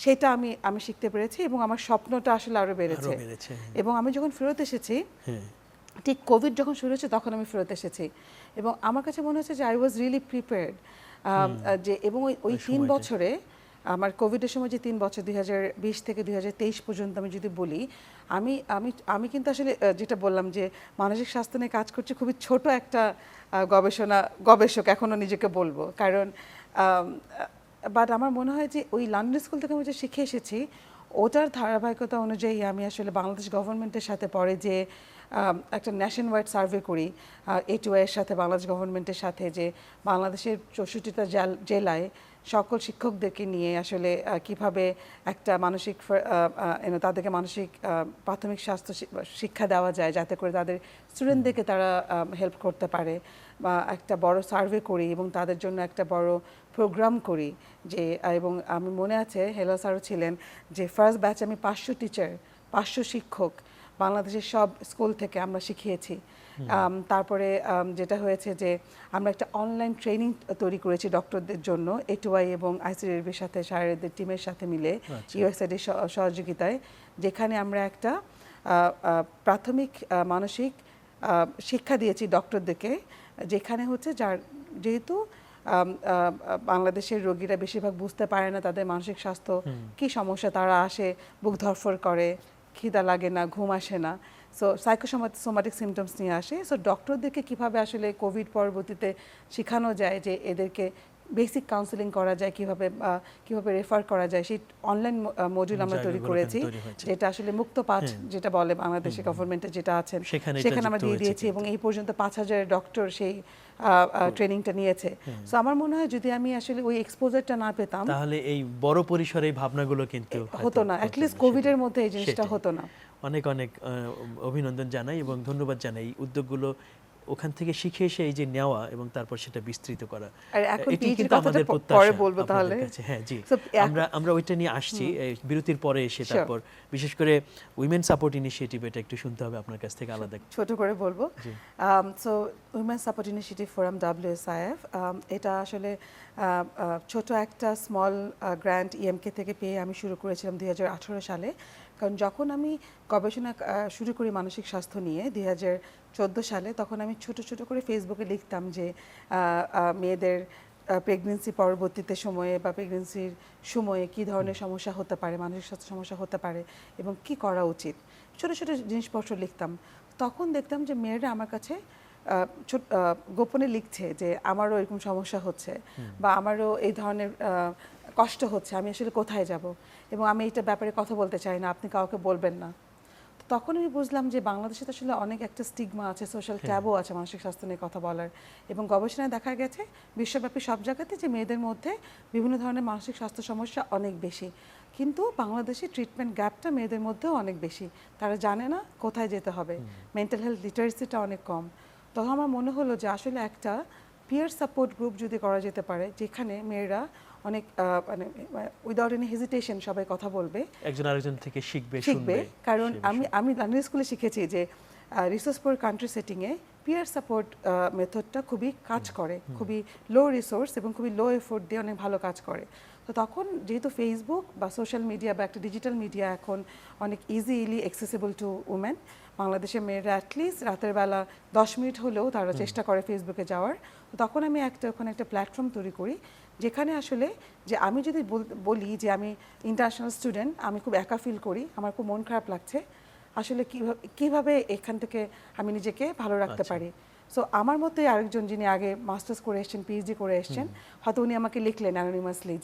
সেটা আমি শিখতে পেরেছি। এবং আমার স্বপ্নটা আসলে আরও বেড়েছে। এবং আমি যখন ফেরত এসেছি, ঠিক কোভিড যখন শুরু হয়েছে তখন আমি ফেরত এসেছি, এবং আমার কাছে মনে হচ্ছে যে আই ওয়াজ রিয়েলি প্রিপেয়ার্ড। যে এবং ওই 3 বছরে আমার কোভিডের সময় যে 3 বছর 2020 থেকে 2023 পর্যন্ত আমি যদি বলি, আমি আমি আমি কিন্তু আসলে যেটা বললাম যে মানসিক স্বাস্থ্য নিয়ে কাজ করছি, খুবই ছোট একটা গবেষক এখনও নিজেকে বলবো। কারণ বাট আমার মনে হয় যে ওই লন্ডন স্কুল থেকে আমি যে শিখে এসেছি, ওটার ধারাবাহিকতা অনুযায়ী আমি আসলে বাংলাদেশ গভর্নমেন্টের সাথে পরে যে একটা ন্যাশন ওয়াইড সার্ভে করি A2I এর সাথে, বাংলাদেশ গভর্নমেন্টের সাথে, যে বাংলাদেশের 64টা জেলায় সকল শিক্ষকদেরকে নিয়ে আসলে কিভাবে একটা মানসিক তাদেরকে মানসিক প্রাথমিক স্বাস্থ্য শিক্ষা দেওয়া যায়, যাতে করে তাদের স্টুডেন্টদেরকে তারা হেল্প করতে পারে, বা একটা বড় সার্ভে করি এবং তাদের জন্য একটা বড় প্রোগ্রাম করি। যে এবং আমি মনে আছে হেলো স্যারও ছিলেন, যে ফার্স্ট ব্যাচ আমি 500 টিচার, 500 শিক্ষক বাংলাদেশের সব স্কুল থেকে আমরা শিখিয়েছি। তারপরে যেটা হয়েছে যে আমরা একটা অনলাইন ট্রেনিং তৈরি করেছি ডক্টরদের জন্য, A2I এবং ICDRBর সাথে, শারীরদের টিমের সাথে মিলে, USAIDের সহযোগিতায়, যেখানে আমরা একটা প্রাথমিক মানসিক শিক্ষা দিয়েছি ডক্টরদেরকে, যেখানে হচ্ছে যেহেতু বাংলাদেশের রোগীরা বেশিরভাগ বুঝতে পারে না তাদের মানসিক স্বাস্থ্য কি সমস্যা, তারা আসে বুক ধরফর করে, খিদা লাগে না, ঘুম আসে না, সো সাইকোসোমাটিক সিমটমস নিয়ে আসে। সো ডক্টরদেরকে কীভাবে আসলে কোভিড পরবর্তীতে শেখানো যায় যে এদেরকে বেসিক কাউন্সেলিং করা যায়, কিভাবে রেফার করা যায়, সেই অনলাইন মডিউল আমরা তৈরি করেছি, যেটা আসলে মুক্ত পাঠ যেটা বলে বাংলাদেশের গভর্নমেন্টের যেটা আছেন, সেখানে আমরা দিয়ে দিয়েছি। এবং এই পর্যন্ত 5000 ডক্টর সেই ট্রেনিংটা নিয়েছে। সো আমার মনে হয় যদি আমি আসলে ওই এক্সপোজারটা না পেতাম, তাহলে এই বড় পরিসরে এই ভাবনাগুলো কিন্তু হতো না, অ্যাটলিস্ট কোভিডের মধ্যে এই জিনিসটা হতো না। অনেক অনেক অভিনন্দন জানাই এবং ধন্যবাদ জানাই উদ্যোগগুলো ওখান থেকে শিখে এসে এই যে নেওয়া এবং তারপর সেটা বিস্তৃত করা, এটি কিন্তু আমাদের প্রত্যাশা বলবো তাহলে। হ্যাঁ জি, আমরা ওইটা নিয়ে আসছি বিরতির পরে এসে। তারপর বিশেষ করে উইমেন সাপোর্ট ইনিশিয়েটিভ, এটা একটু শুনতে হবে আপনার কাছ থেকে আলাদা ছোট করে বলবো। So women support initiative forum WSIF, এটা আসলে ছোট একটা স্মল গ্র্যান্ট EMK থেকে পেয়ে আমি শুরু করেছিলাম 2018 সালে। কারণ যখন আমি গবেষণা শুরু করি মানসিক স্বাস্থ্য নিয়ে 2014 সালে, তখন আমি ছোট ছোট করে ফেসবুকে লিখতাম যে মেয়েদের প্রেগনেন্সি পরবর্তীতে সময়ে বা প্রেগনেন্সির সময়ে কী ধরনের সমস্যা হতে পারে, মানসিক স্বাস্থ্য সমস্যা হতে পারে এবং কি করা উচিত, ছোট ছোট জিনিসপত্র লিখতাম। তখন দেখতাম যে মেয়েরা আমার কাছে গোপনে লিখছে যে আমারও এরকম সমস্যা হচ্ছে, বা আমারও এই ধরনের কষ্ট হচ্ছে, আমি আসলে কোথায় যাব, এবং আমি এইটার ব্যাপারে কথা বলতে চাই না, আপনি কাউকে বলবেন না। তখন আমি বুঝলাম যে বাংলাদেশে তো আসলে অনেক একটা স্টিগমা আছে, সোশ্যাল ট্যাবও আছে মানসিক স্বাস্থ্য নিয়ে কথা বলার। এবং গবেষণায় দেখা গেছে বিশ্বব্যাপী সব জায়গাতে যে মেয়েদের মধ্যে বিভিন্ন ধরনের মানসিক স্বাস্থ্য সমস্যা অনেক বেশি, কিন্তু বাংলাদেশে ট্রিটমেন্ট গ্যাপটা মেয়েদের মধ্যেও অনেক বেশি। তারা জানে না কোথায় যেতে হবে, মেন্টাল হেলথ লিটারেসিটা অনেক কম। তখন আমার মনে হলো যে আসলে একটা পিয়ার সাপোর্ট গ্রুপ যদি করা যেতে পারে, যেখানে মেয়েরা অনেক মানে উইদাউট এনি হেজিটেশন সবাই কথা বলবে, একজন আরেকজন থেকে শিখবে। কারণ আমি লন্ডন স্কুলে শিখেছি যে রিসোর্স পুয়ার কান্ট্রি সেটিংয়ে পিয়ার সাপোর্ট মেথডটা খুবই কাজ করে, খুবই লো রিসোর্স এবং খুবই লো এফোর্ট দিয়ে অনেক ভালো কাজ করে। তো তখন যেহেতু ফেসবুক বা সোশ্যাল মিডিয়া বা একটা ডিজিটাল মিডিয়া এখন অনেক ইজিলি অ্যাক্সেসিবল টু উমেন, বাংলাদেশের মেয়েরা অ্যাটলিস্ট রাতের বেলা 10 মিনিট হলেও তারা চেষ্টা করে ফেসবুকে যাওয়ার। তো তখন আমি ওখানে একটা প্ল্যাটফর্ম তৈরি করি, যেখানে আসলে যে আমি যদি বলি যে আমি ইন্টারন্যাশনাল স্টুডেন্ট, আমি খুব একা ফিল করি, আমার খুব মন খারাপ লাগছে, আসলে কিভাবে এখান থেকে আমি নিজেকে ভালো রাখতে আচ্ছা। পারি। সো আমার মতে আরেকজন যিনি আগে মাস্টার্স করে এসেছেন, পিএইচডি করে এসেছেন, হয়তো উনি আমাকে লিখলেন অ্যানোনিমাসলি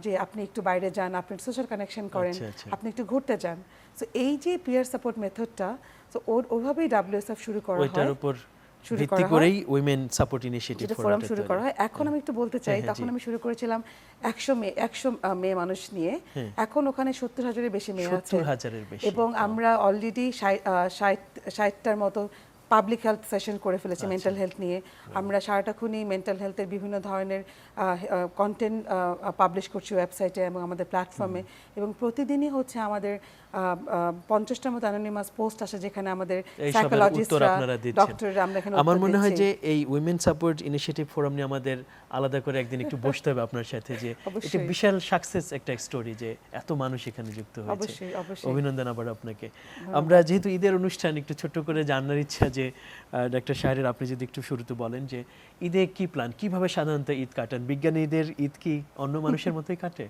যে আপনি একটু বাইরে যান, আপনি সোশ্যাল কানেকশন করেন, আচ্ছা, আচ্ছা। আপনি একটু ঘুরতে যান। সো এই যে পিয়ার সাপোর্ট মেথডটা, সো ওইভাবেই WSF শুরু করা ওইটার হয়। উপর শুরু ভিত্তি করা করেই উইমেন সাপোর্ট ইনিশিয়েটিভ যেটা ফোরাম ফোরামটা শুরু করা হয়। এখন আমি একটু বলতে চাই, হ্যাঁ, তখন জি। আমি শুরু করেছিলাম 100 মেয়ে মানুষ নিয়ে। হ্যাঁ। এখন ওখানে 70,000-এর বেশি মেয়ে আছে 70,000-এর বেশি। এবং আমরা অলরেডি 60টার মতো পাবলিক হেলথ সেশন করে ফেলেছি আচ্ছা। মেন্টাল হেলথ নিয়ে। আমরা সারাটাক্ষণই মেন্টাল হেলথের বিভিন্ন ধরনের কন্টেন্ট পাবলিশ করছি ওয়েবসাইটে এবং আমাদের প্ল্যাটফর্মে, এবং প্রতিদিনই হচ্ছে আমাদের 50টার মতো অ্যানোনিমাস পোস্ট আসে যেখানে আমাদের এইসবের উত্তর সাইকোলজিস্টরা, আপনারা দিচ্ছেন। ডক্টররা আমরা এখানে আমার উত্তর মনে হয় দিচ্ছি। যে এই উইমেন সাপোর্ট ইনিশিয়েটিভ ফোরাম নিয়ে আমাদের আলাদা করে একদিন একটু বসতে হবে আপনার সাথে, যে এটা অবশ্যই। বিশাল সাকসেস একটা স্টোরি যে এত মানুষ এখানে যুক্ত হয়েছে। অবশ্যই, অবশ্যই। অভিনন্দন আবার আপনাকে। আমরা যেহেতু ঈদের অনুষ্ঠান একটু ছোট্ট করে জানার ইচ্ছা যে ডক্টর শাহরিয়ার, আপনি যদি একটু শুরুতে বলেন যে ঈদে কি প্ল্যান, কিভাবে সাধারণত ঈদ কাটান? বিজ্ঞানীদের ঈদ কি অন্য মানুষের মতোই কাটে?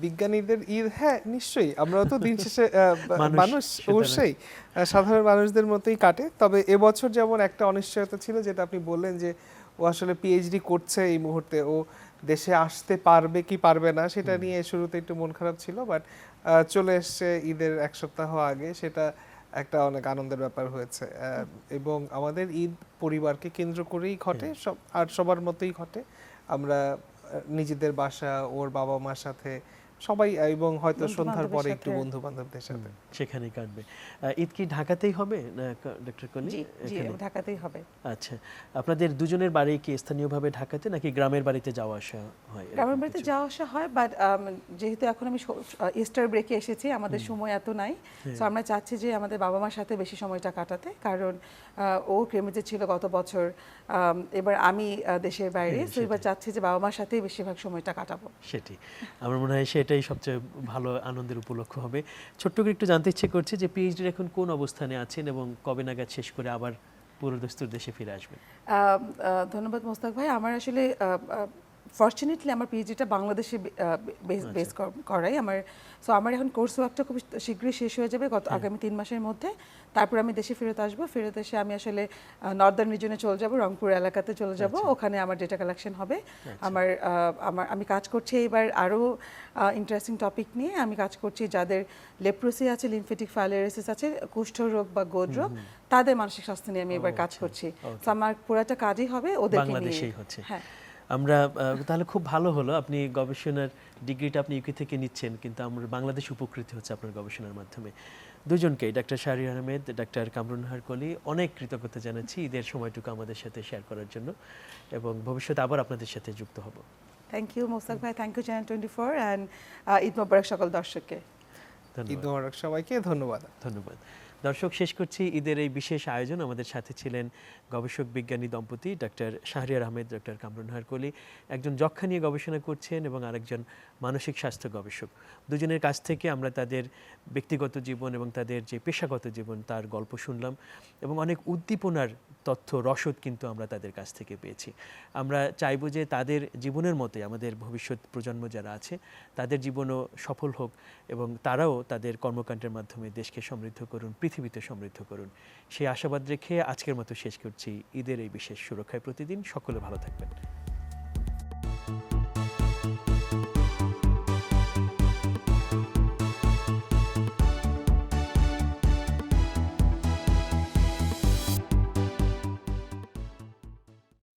বিজ্ঞানীদের ঈদ, হ্যাঁ নিশ্চয়ই, আমরাও তো দিন শেষে মানুষ, সুতরাং। অবশ্যই সাধারণ মানুষদের মতোই কাটে। তবে এবছর যেমন একটা অনিশ্চয়তা ছিল, যেটা আপনি বললেন যে ও আসলে পিএইচডি করছে এই মুহূর্তে, ও দেশে আসতে পারবে কি পারবে না সেটা নিয়ে শুরুতে একটু মন খারাপ ছিল, বাট চলে এসছে ঈদের এক সপ্তাহ আগে, সেটা একটা অনেক আনন্দের ব্যাপার হয়েছে। এবং আমাদের ঈদ পরিবারকে কেন্দ্র করেই ঘটে, সব আর সবার মতোই ঘটে। আমরা নিজেদের বাসা, ওর বাবা মার সাথে সবাই, এবং হয়তো সন্ধ্যার পরে একটু বন্ধু বান্ধবদের সাথে সেখানেই কাটবে। ঈদ কি ঢাকাতেই হবে না ডক্টর কলি? জি জি, ঢাকাতেই হবে। আচ্ছা, আপনাদের দুজনের বাড়ি কি স্থানীয়ভাবে ঢাকাতে নাকি গ্রামের বাড়িতে যাওয়া আসা হয়? গ্রামের বাড়িতে যাওয়া আসা হয়, বাট যেহেতু এখন আমি ইস্টার ব্রেকে এসেছি, আমাদের সময় এত নাই, সো আমরা চাচ্ছি যে আমাদের বাবা মার সাথে বেশি সময়টা কাটাতে, কারণ ও কেমব্রিজে ছিল গত বছর, এবার আমি দেশের বাইরে, সো এবার চাচ্ছি যে বাবা মার সাথেই বেশিরভাগ সময়টা কাটাবো। সেটি আমার মনে হয় সেটাই সবচেয়ে ভালো আনন্দের উপলক্ষ হবে। ছোট্ট করে একটু জানতে ইচ্ছে করছে যে পিএইচডির এখন কোন অবস্থানে আছেন এবং কবে নাগাদ শেষ করে আবার পুরোদস্তুর দেশে ফিরে আসবেন? ধন্যবাদ মোস্তাক ভাই। আমার আসলে ফরচুনেটলি আমার পিএইচডিটা বাংলাদেশে বেস করাই আমার। সো আমার এখন কোর্স ওয়ার্কটা খুব শীঘ্রই শেষ হয়ে যাবে আগামী 3 মাসের মধ্যে। তারপর আমি দেশে ফেরত আসবো, ফেরত এসে আমি আসলে নর্দার্ন রিজনে চলে যাব, রংপুর এলাকাতে চলে যাব, ওখানে আমার ডেটা কালেকশন হবে। আমি কাজ করছি এবার আরও ইন্টারেস্টিং টপিক নিয়ে। আমি কাজ করছি যাদের লেপ্রোসি আছে, লিমফেটিক ফাইলোরিয়াসিস আছে, কুষ্ঠ রোগ বা গোদ রোগ, তাদের মানসিক স্বাস্থ্য নিয়ে আমি এবার কাজ করছি। তো আমার পুরোটা কাজই হবে ওদেরকে নিয়ে। বাংলাদেশেই হচ্ছে। হ্যাঁ, আমরা তাহলে খুব ভালো হলো, আপনি গবেষণার ডিগ্রিটা আপনি ইউকে থেকে নিচ্ছেন, কিন্তু আমরা বাংলাদেশ উপকৃত হচ্ছে আপনার গবেষণার মাধ্যমে। দুজনকেই, ডক্টর শাহরিয়ার আহমেদ, ডক্টর কামরুন নাহার কলি, অনেক কৃতজ্ঞতা জানাচ্ছি ঈদের সময়টুকু আমাদের সাথে শেয়ার করার জন্য, এবং ভবিষ্যতে আবার আপনাদের সাথে যুক্ত হব। থ্যাংক ইউ মোস্তাক ভাই, thank you channel 24 and Eid মোবারক সকল দর্শককে। ঈদ মোবারক সবাইকে, ধন্যবাদ। ধন্যবাদ। দর্শক, শেষ করছি ঈদের এই বিশেষ আয়োজন। আমাদের সাথে ছিলেন গবেষক বিজ্ঞানী দম্পতি ডক্টর শাহরিয়ার আহমেদ, ডক্টর কামরুন নাহার কলি, একজন যক্ষ্মা নিয়ে গবেষণা করছেন এবং আরেকজন মানসিক স্বাস্থ্য গবেষক। দুজনের কাছ থেকে আমরা তাদের ব্যক্তিগত জীবন এবং তাদের যে পেশাগত জীবন তার গল্প শুনলাম, এবং অনেক উদ্দীপনার তথ্য রসদ কিন্তু আমরা তাদের কাছ থেকে পেয়েছি। আমরা চাইব যে তাদের জীবনের মতে আমাদের ভবিষ্যৎ প্রজন্ম যারা আছে তাদের জীবনও সফল হোক, এবং তারাও তাদের কর্মকাণ্ডের মাধ্যমে দেশকে সমৃদ্ধ করুন, পৃথিবীতে সমৃদ্ধ করুন। সেই আশাবাদ রেখে আজকের মতো শেষ করছি ঈদের এই বিশেষ সুরক্ষায় প্রতিদিন। সকলে ভালো থাকবেন।